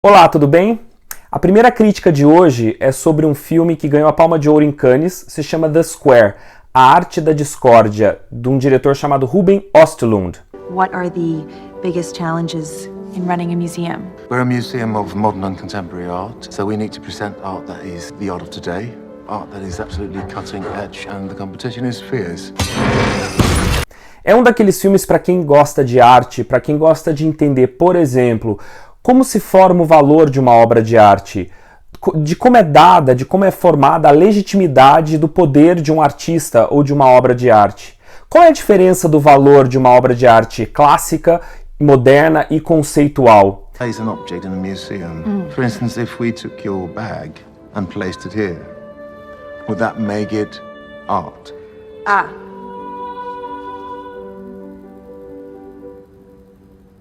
Olá, tudo bem? A primeira crítica de hoje é sobre um filme que ganhou a Palma de Ouro em Cannes, se chama The Square, A Arte da Discórdia, de um diretor chamado Ruben Östlund. What are the biggest challenges in running a museum? We're a museum of modern and contemporary art, so we need to present art that is the art of today, art that is absolutely cutting edge, and the competition is fierce. É um daqueles filmes para quem gosta de arte, para quem gosta de entender, por exemplo, como se forma o valor de uma obra de arte, de como é dada, de como é formada a legitimidade do poder de um artista ou de uma obra de arte. Qual é a diferença do valor de uma obra de arte clássica, moderna e conceitual? Place an object in a museum. For instance, if we took your bag and placed it here, would that make it art?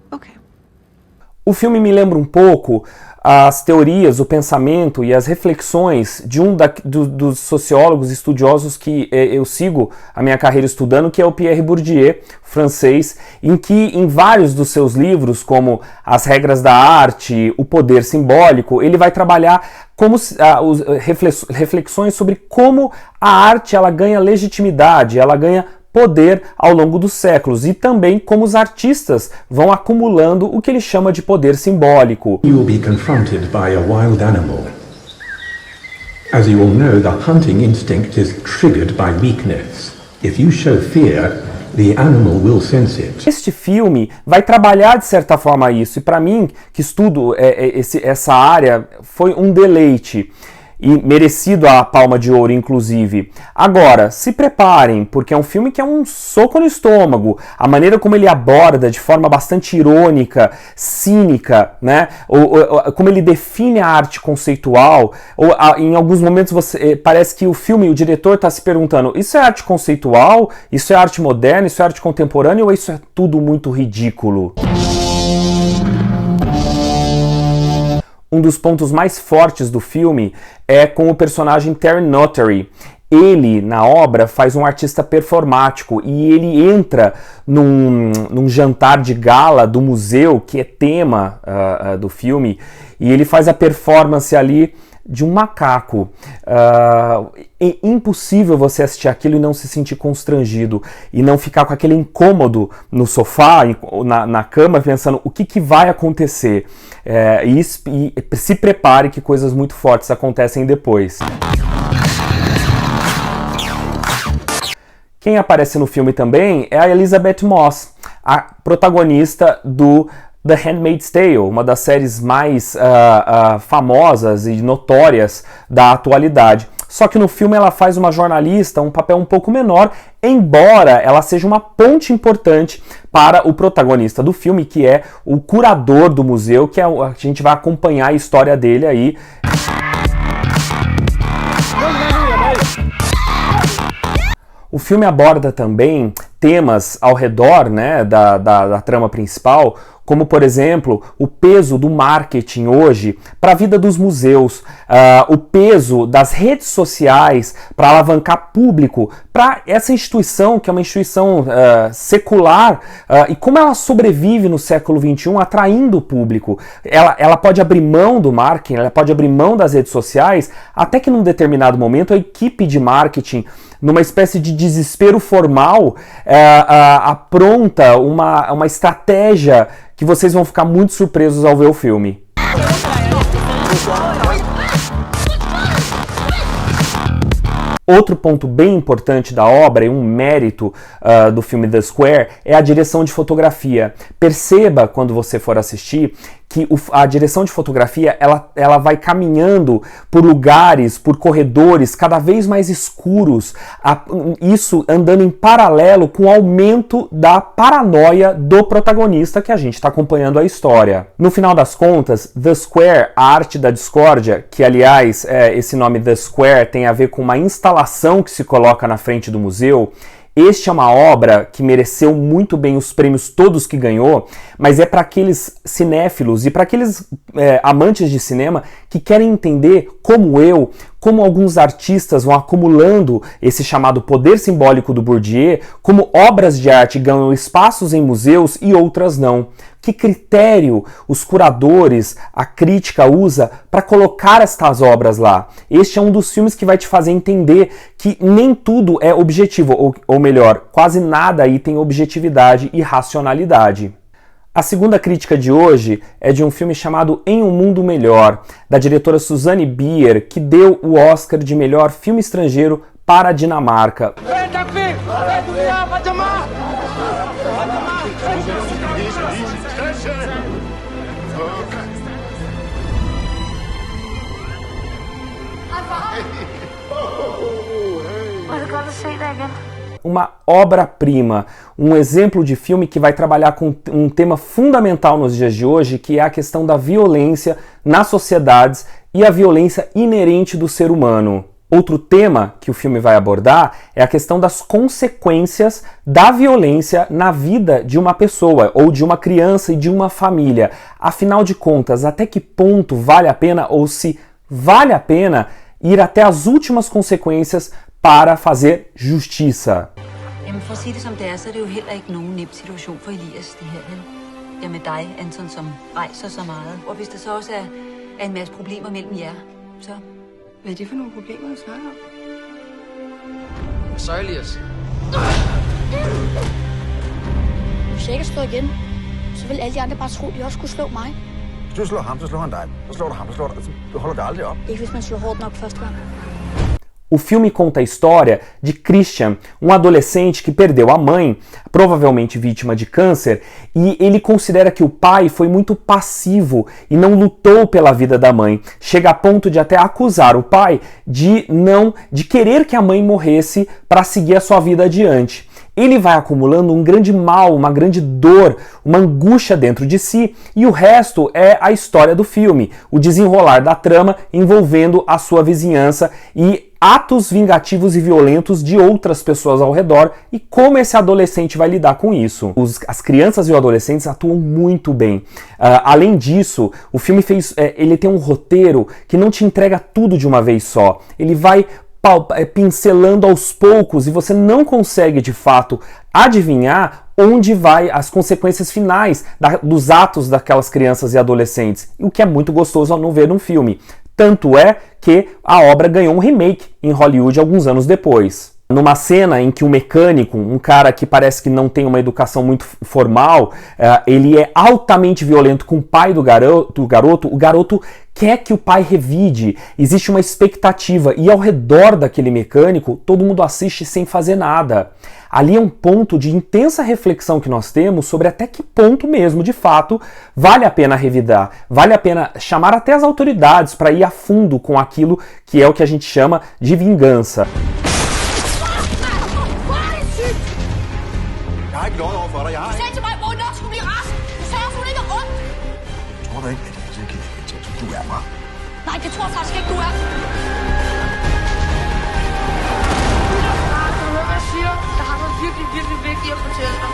Okay. O filme me lembra um pouco as teorias, o pensamento e as reflexões de dos sociólogos estudiosos que eu sigo a minha carreira estudando, que é o Pierre Bourdieu, francês, em que em vários dos seus livros, como As Regras da Arte, O Poder Simbólico, ele vai trabalhar como reflexões sobre como a arte ela ganha legitimidade, ela ganha poder ao longo dos séculos e também como os artistas vão acumulando o que ele chama de poder simbólico. You will be confronted by a wild animal. As you all know, the hunting instinct is triggered by weakness. If you show fear, the animal will sense it. Este filme vai trabalhar de certa forma isso e para mim, que estudo essa área, foi um deleite. E merecido a Palma de Ouro, inclusive. Agora, se preparem, porque é um filme que é um soco no estômago. A maneira como ele aborda, de forma bastante irônica, cínica, né? Como ele define a arte conceitual. Em alguns momentos parece que o diretor está se perguntando, isso é arte conceitual? Isso é arte moderna? Isso é arte contemporânea? Ou isso é tudo muito ridículo? Um dos pontos mais fortes do filme é com o personagem Terry Notary. Ele, na obra, faz um artista performático e ele entra num jantar de gala do museu, que é tema do filme, e ele faz a performance ali de um macaco. É impossível você assistir aquilo e não se sentir constrangido e não ficar com aquele incômodo no sofá, na cama, pensando o que vai acontecer. E se prepare que coisas muito fortes acontecem depois. Quem aparece no filme também é a Elisabeth Moss, a protagonista do The Handmaid's Tale, uma das séries mais famosas e notórias da atualidade. Só que no filme ela faz uma jornalista, um papel um pouco menor, embora ela seja uma ponte importante para o protagonista do filme, que é o curador do museu, que a gente vai acompanhar a história dele aí. O filme aborda também temas ao redor, né, da trama principal, como, por exemplo, o peso do marketing hoje para a vida dos museus, o peso das redes sociais para alavancar público para essa instituição, que é uma instituição secular, e como ela sobrevive no século XXI atraindo o público. Ela pode abrir mão do marketing, ela pode abrir mão das redes sociais, até que num determinado momento a equipe de marketing, numa espécie de desespero formal, apronta uma estratégia que vocês vão ficar muito surpresos ao ver o filme. Outro ponto bem importante da obra e um mérito do filme The Square é a direção de fotografia. Perceba, quando você for assistir, que a direção de fotografia ela vai caminhando por lugares, por corredores cada vez mais escuros, isso andando em paralelo com o aumento da paranoia do protagonista que a gente está acompanhando a história. No final das contas, The Square, a arte da discórdia, que aliás esse nome The Square tem a ver com uma instalação que se coloca na frente do museu. Este é uma obra que mereceu muito bem os prêmios todos que ganhou, mas é para aqueles cinéfilos e para aqueles amantes de cinema que querem entender, como alguns artistas vão acumulando esse chamado poder simbólico do Bourdieu, como obras de arte ganham espaços em museus e outras não. Que critério os curadores, a crítica usa para colocar estas obras lá? Este é um dos filmes que vai te fazer entender que nem tudo é objetivo, ou melhor, quase nada aí tem objetividade e racionalidade. A segunda crítica de hoje é de um filme chamado Em um Mundo Melhor, da diretora Susanne Bier, que deu o Oscar de melhor filme estrangeiro para a Dinamarca. Uma obra-prima, um exemplo de filme que vai trabalhar com um tema fundamental nos dias de hoje, que é a questão da violência nas sociedades e a violência inerente do ser humano. Outro tema que o filme vai abordar é a questão das consequências da violência na vida de uma pessoa, ou de uma criança e de uma família. Afinal de contas, até que ponto vale a pena, ou se vale a pena, ir até as últimas consequências para fazer justiça. Jamen for at sige det som det er, så er det jo heller ikke nogen nem situation for Elias, det her, vel? Det er med dig, Anton, som rejser så meget. Og hvis der så også er en masse problemer mellem jer, så... Hvad er det for nogle problemer, du snakker om? Hvad så, Elias? Hvis jeg ikke slår igen, så vil alle de andre bare tro, de også kunne slå mig. Hvis du slår ham, så slår han dig. Så slår du ham, så slår du... Du holder det aldrig op. Ikke hvis man slår hårdt nok første gang. O filme conta a história de Christian, um adolescente que perdeu a mãe, provavelmente vítima de câncer, e ele considera que o pai foi muito passivo e não lutou pela vida da mãe. Chega a ponto de até acusar o pai de querer que a mãe morresse para seguir a sua vida adiante. Ele vai acumulando um grande mal, uma grande dor, uma angústia dentro de si, e o resto é a história do filme, o desenrolar da trama envolvendo a sua vizinhança e atos vingativos e violentos de outras pessoas ao redor e como esse adolescente vai lidar com isso. As crianças e os adolescentes atuam muito bem. Além disso, o filme ele tem um roteiro que não te entrega tudo de uma vez só. Ele vai pincelando aos poucos e você não consegue de fato adivinhar onde vai as consequências finais dos atos daquelas crianças e adolescentes, o que é muito gostoso ao não ver num filme. Tanto é que a obra ganhou um remake em Hollywood alguns anos depois. Numa cena em que um mecânico, um cara que parece que não tem uma educação muito formal, ele é altamente violento com o pai do garoto, o garoto quer que o pai revide, existe uma expectativa e ao redor daquele mecânico todo mundo assiste sem fazer nada. Ali é um ponto de intensa reflexão que nós temos sobre até que ponto mesmo, de fato, vale a pena revidar, vale a pena chamar até as autoridades para ir a fundo com aquilo que é o que a gente chama de vingança. Jeg har ikke løjet over for dig. Jeg har Du sagde til mig, at Morten nok skulle blive rask. Du sagde også, hun ikke er ondt. Tror du ikke, at jeg kan gentage, som du er mig? Nej, det tror jeg faktisk ikke, du er. Du hører, hvad jeg siger? Jeg har noget virkelig, virkelig vigtigt at fortælle dig.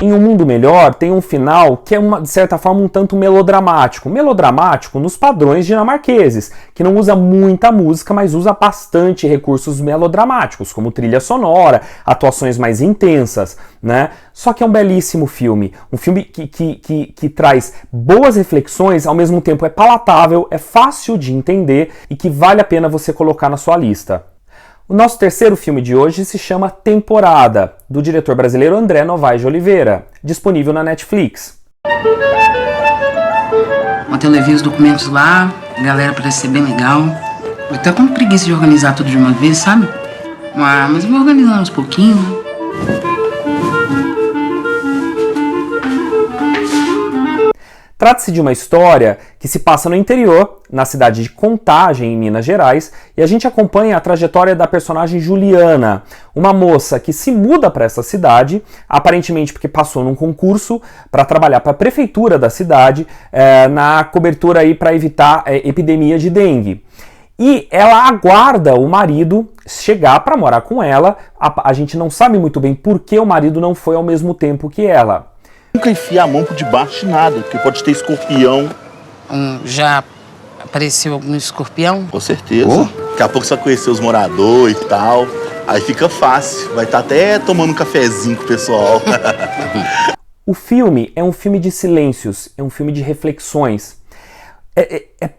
Em Um Mundo Melhor tem um final que é, de certa forma, um tanto melodramático. Melodramático nos padrões dinamarqueses, que não usa muita música, mas usa bastante recursos melodramáticos, como trilha sonora, atuações mais intensas, né? Só que é um belíssimo filme. Um filme que traz boas reflexões, ao mesmo tempo é palatável, é fácil de entender e que vale a pena você colocar na sua lista. O nosso terceiro filme de hoje se chama Temporada, do diretor brasileiro André Novaes de Oliveira, disponível na Netflix. Ontem eu levei os documentos lá, a galera parece ser bem legal. Eu tô com preguiça de organizar tudo de uma vez, sabe? Mas eu vou organizando aos pouquinhos, né? Trata-se de uma história que se passa no interior, na cidade de Contagem, em Minas Gerais, e a gente acompanha a trajetória da personagem Juliana, uma moça que se muda para essa cidade, aparentemente porque passou num concurso para trabalhar para a prefeitura da cidade, na cobertura aí para evitar epidemia de dengue. E ela aguarda o marido chegar para morar com ela. A gente não sabe muito bem por que o marido não foi ao mesmo tempo que ela. Nunca enfia a mão por debaixo de nada, porque pode ter escorpião. Já apareceu algum escorpião? Com certeza. Daqui a pouco você vai conhecer os moradores e tal. Aí fica fácil. Vai estar até tomando um cafezinho com o pessoal. O filme é um filme de silêncios, é um filme de reflexões.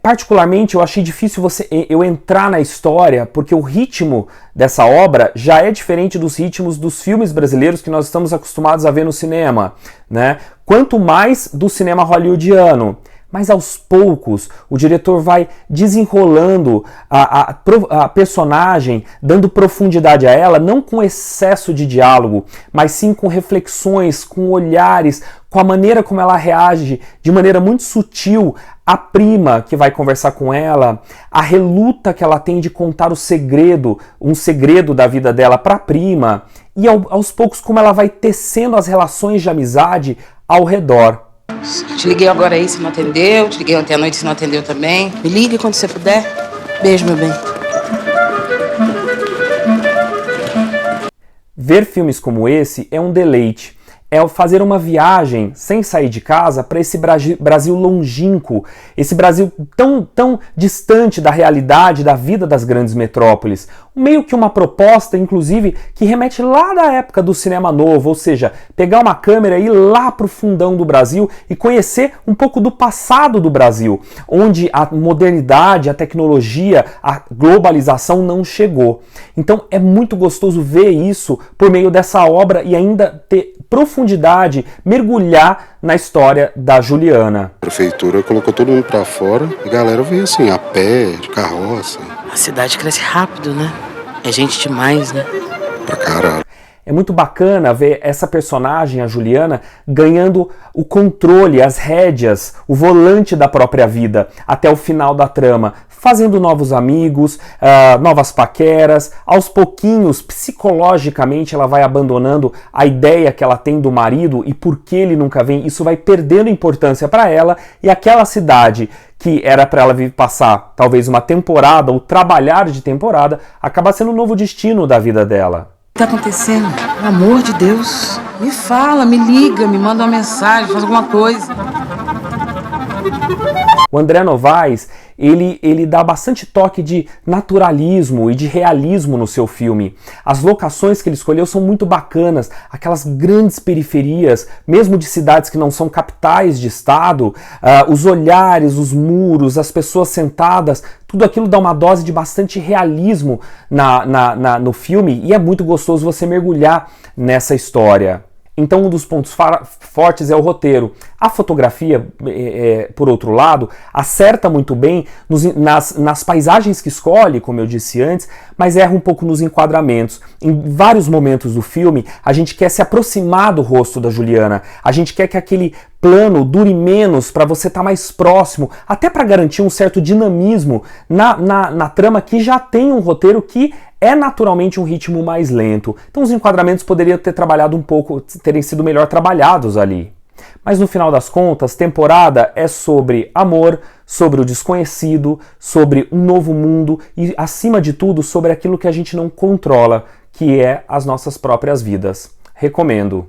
Particularmente eu achei difícil eu entrar na história, porque o ritmo dessa obra já é diferente dos ritmos dos filmes brasileiros que nós estamos acostumados a ver no cinema, né? Quanto mais do cinema hollywoodiano. Mas aos poucos o diretor vai desenrolando a personagem, dando profundidade a ela, não com excesso de diálogo, mas sim com reflexões, com olhares, com a maneira como ela reage de maneira muito sutil. A prima que vai conversar com ela, a reluta que ela tem de contar um segredo da vida dela para a prima, e aos poucos como ela vai tecendo as relações de amizade ao redor. Te liguei agora aí, se não atendeu. Te liguei ontem à noite, se não atendeu também. Me ligue quando você puder. Beijo, meu bem. Ver filmes como esse é um deleite. É fazer uma viagem sem sair de casa para esse Brasil longínquo, esse Brasil tão distante da realidade, da vida das grandes metrópoles. Meio que uma proposta, inclusive, que remete lá da época do cinema novo, ou seja, pegar uma câmera e ir lá para o fundão do Brasil e conhecer um pouco do passado do Brasil, onde a modernidade, a tecnologia, a globalização não chegou. Então é muito gostoso ver isso por meio dessa obra e ainda ter profundidade, mergulhar na história da Juliana. A prefeitura colocou todo mundo pra fora e a galera veio assim, a pé, de carroça. A cidade cresce rápido, né? É gente demais, né? Pra caralho. É muito bacana ver essa personagem, a Juliana, ganhando o controle, as rédeas, o volante da própria vida até o final da trama, fazendo novos amigos, novas paqueras. Aos pouquinhos, psicologicamente, ela vai abandonando a ideia que ela tem do marido e por que ele nunca vem. Isso vai perdendo importância para ela, e aquela cidade que era para ela vir passar talvez uma temporada ou trabalhar de temporada, acaba sendo um novo destino da vida dela. O que tá acontecendo? Pelo amor de Deus, me fala, me liga, me manda uma mensagem, faz alguma coisa. O André Novaes, ele dá bastante toque de naturalismo e de realismo no seu filme. As locações que ele escolheu são muito bacanas, aquelas grandes periferias, mesmo de cidades que não são capitais de estado, os olhares, os muros, as pessoas sentadas, tudo aquilo dá uma dose de bastante realismo no filme, e é muito gostoso você mergulhar nessa história. Então um dos pontos fortes é o roteiro. A fotografia, por outro lado, acerta muito bem nas paisagens que escolhe, como eu disse antes, mas erra um pouco nos enquadramentos. Em vários momentos do filme, a gente quer se aproximar do rosto da Juliana, a gente quer que aquele plano dure menos para você estar mais próximo, até para garantir um certo dinamismo na trama que já tem um roteiro que é naturalmente um ritmo mais lento. Então os enquadramentos poderiam ter trabalhado um pouco, terem sido melhor trabalhados ali. Mas no final das contas, temporada é sobre amor, sobre o desconhecido, sobre um novo mundo e, acima de tudo, sobre aquilo que a gente não controla, que é as nossas próprias vidas. Recomendo!